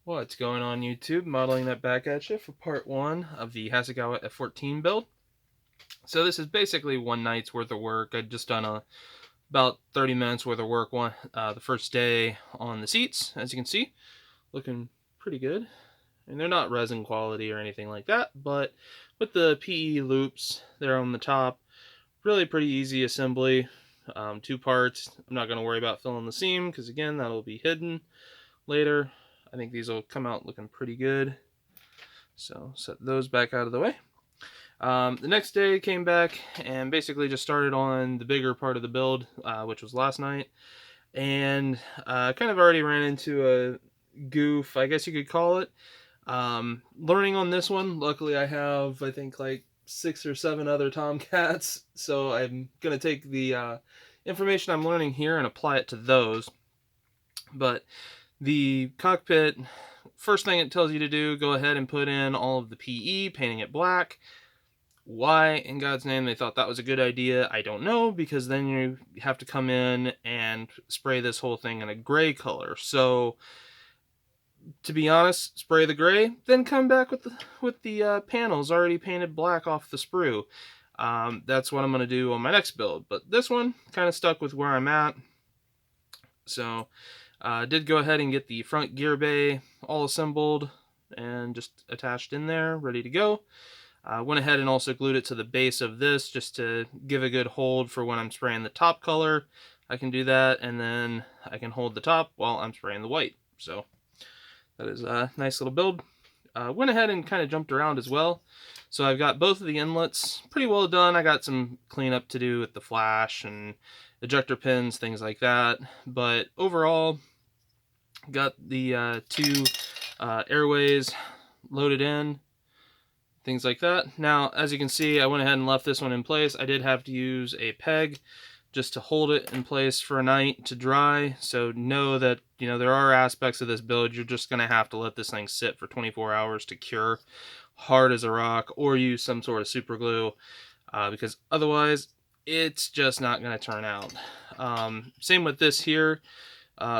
What's going on YouTube? Modeling that back at you for part 1 of the Hasegawa F-14 build. So this is basically one night's worth of work. I'd just done about 30 minutes worth of work the first day on the seats, as you can see. Looking pretty good. And they're not resin quality or anything like that, but with the PE loops there on the top, really pretty easy assembly. 2 parts. I'm not going to worry about filling the seam because again, that'll be hidden later. I think these will come out looking pretty good. So set those back out of the way. The next day came back and basically just started on the bigger part of the build, which was last night. And kind of already ran into a goof, I guess you could call it. Learning on this one, luckily I have, I think, like 6 or 7 other Tomcats. So I'm going to take the information I'm learning here and apply it to those. But the cockpit, first thing it tells you to do, go ahead and put in all of the PE, painting it black. Why in God's name they thought that was a good idea, I don't know, because then you have to come in and spray this whole thing in a gray color. So, to be honest, spray the gray, then come back with the panels already painted black off the sprue. That's what I'm going to do on my next build. But this one, kind of stuck with where I'm at. So, did go ahead and get the front gear bay all assembled and just attached in there, ready to go. Went ahead and also glued it to the base of this just to give a good hold for when I'm spraying the top color. I can do that, and then I can hold the top while I'm spraying the white. So that is a nice little build. Went ahead and kind of jumped around as well. So I've got both of the inlets pretty well done. I got some cleanup to do with the flash and ejector pins, things like that. But overall, got the 2 airways loaded in, things like that. Now, as you can see, I went ahead and left this one in place. I did have to use a peg just to hold it in place for a night to dry. So know that, there are aspects of this build you're just going to have to let this thing sit for 24 hours to cure hard as a rock, or use some sort of super glue, because otherwise it's just not going to turn out. Same with this here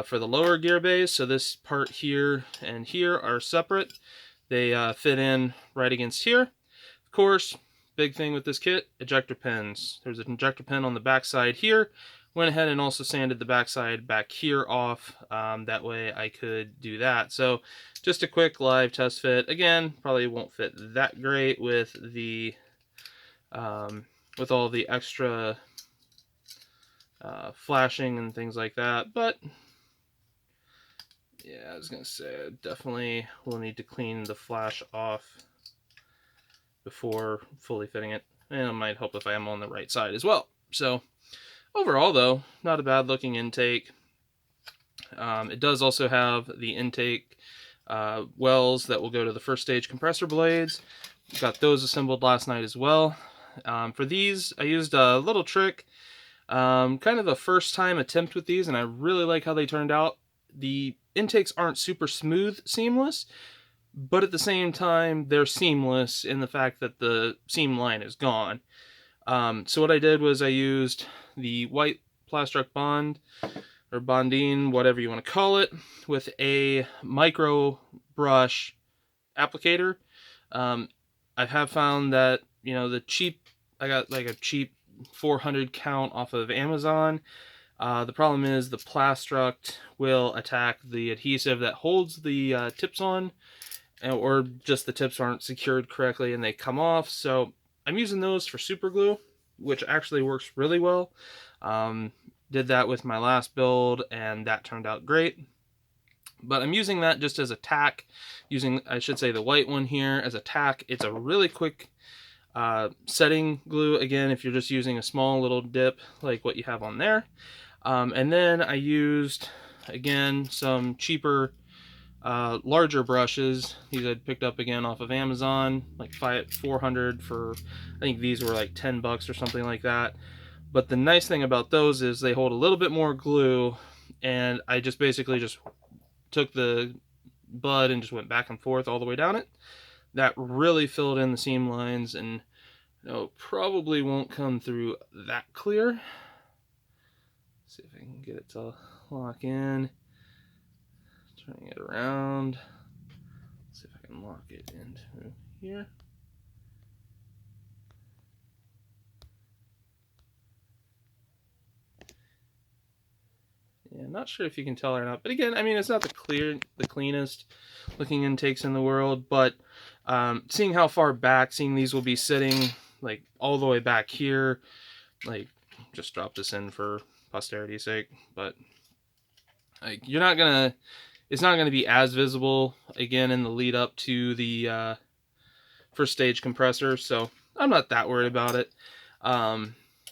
for the lower gear base. So this part here and here are separate. They fit in right against here. Of course, big thing with this kit, ejector pins. There's an ejector pin on the back side here. Went ahead and also sanded the backside back here off. That way I could do that. So just a quick live test fit. Again, probably won't fit that great with the with all the extra flashing and things like that, but yeah, I was gonna say, definitely will need to clean the flash off before fully fitting it, and it might help if I am on the right side as well. So overall though, not a bad looking intake. It does also have the intake wells that will go to the first stage compressor blades. Got those assembled last night as well. For these, I used a little trick, kind of a first time attempt with these, and I really like how they turned out. The intakes aren't super smooth seamless, but at the same time they're seamless in the fact that the seam line is gone. So what I did was I used the white Plastruct Bond, or Bondine, whatever you want to call it, with a micro brush applicator. I have found that, I got like a cheap 400 count off of Amazon. The problem is the Plastruct will attack the adhesive that holds the tips on, or just the tips aren't secured correctly and they come off. So I'm using those for super glue, which actually works really well. Did that with my last build and that turned out great. But I'm using that just as a tack, I should say the white one here as a tack. It's a really quick setting glue, again, if you're just using a small little dip like what you have on there. And then I used, again, some cheaper, larger brushes. These I'd picked up again off of Amazon, like 400 for, I think these were like 10 bucks or something like that. But the nice thing about those is they hold a little bit more glue, and I just basically just took the bud and just went back and forth all the way down it. That really filled in the seam lines, and probably won't come through that clear. See if I can get it to lock in. Turning it around. it into here. Yeah, not sure if you can tell or not, but again, I mean, it's not the cleanest looking intakes in the world, but seeing how far back, seeing these will be sitting like all the way back here, like just drop this in for posterity's sake, but like it's not gonna be as visible again in the lead up to the first stage compressor, so I'm not that worried about it.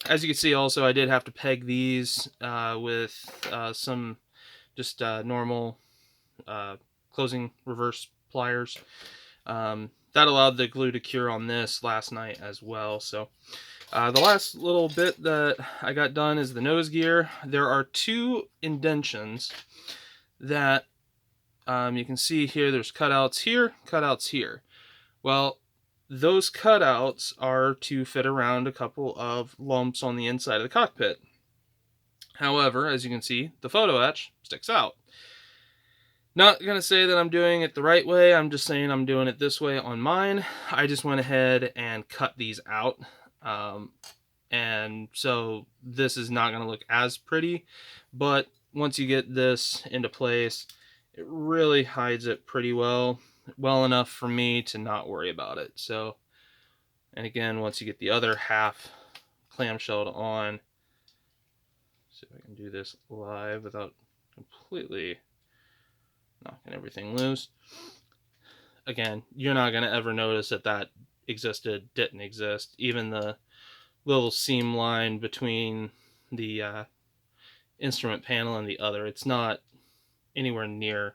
As you can see, also I did have to peg these with some just normal closing reverse pliers. That allowed the glue to cure on this last night as well. So the last little bit that I got done is the nose gear. There are two indentions that you can see here. There's cutouts here, cutouts here. Well, those cutouts are to fit around a couple of lumps on the inside of the cockpit. However, as you can see, the photo etch sticks out. Not going to say that I'm doing it the right way. I'm just saying I'm doing it this way on mine. I just went ahead and cut these out. And so this is not going to look as pretty. But once you get this into place, it really hides it pretty well. Well enough for me to not worry about it. So, and again, once you get the other half clamshelled on, see if I can do this live without completely knocking everything loose. Again, you're not going to ever notice that that existed, didn't exist. Even the little seam line between the instrument panel and the other, it's not anywhere near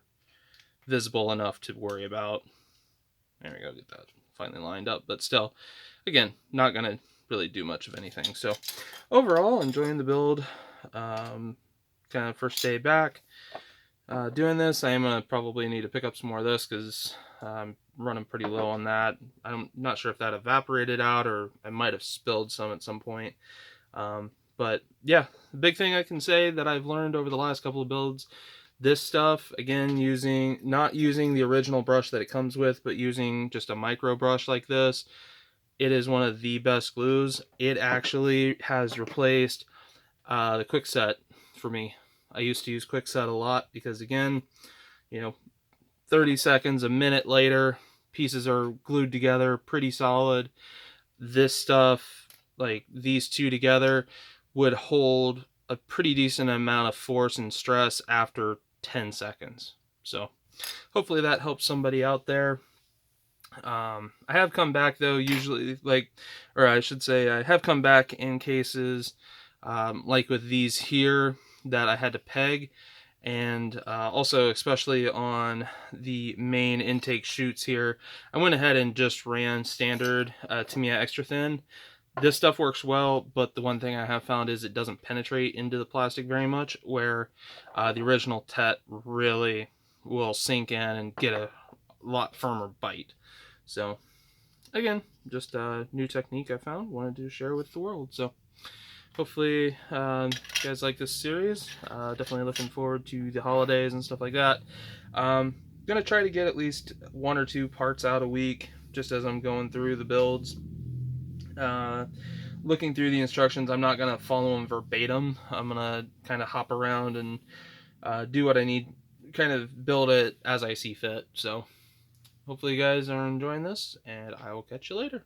visible enough to worry about. There we go, get that finally lined up. But still, again, not going to really do much of anything. So overall, enjoying the build. Kind of first day back. Doing this, I am going to probably need to pick up some more of this because I'm running pretty low on that. I'm not sure if that evaporated out or I might have spilled some at some point. But yeah, the big thing I can say that I've learned over the last couple of builds, this stuff, again, not using the original brush that it comes with, but using just a micro brush like this, it is one of the best glues. It actually has replaced the Quickset for me. I used to use Quickset a lot because, again, 30 seconds, a minute later, pieces are glued together pretty solid. This stuff, like these two together, would hold a pretty decent amount of force and stress after 10 seconds. So hopefully that helps somebody out there. I have come back though, usually, or I should say I have come back in cases like with these here that I had to peg, and also especially on the main intake chutes here, I went ahead and just ran standard Tamiya extra thin. This stuff works well, but the one thing I have found is it doesn't penetrate into the plastic very much, where the original TET really will sink in and get a lot firmer bite. So again, just a new technique I found, wanted to share with the world. So hopefully you guys like this series. Definitely looking forward to the holidays and stuff like that. Gonna try to get at least 1 or 2 parts out a week just as I'm going through the builds. Looking through the instructions, I'm not gonna follow them verbatim. I'm gonna kind of hop around and do what I need, kind of build it as I see fit. So hopefully you guys are enjoying this, and I will catch you later.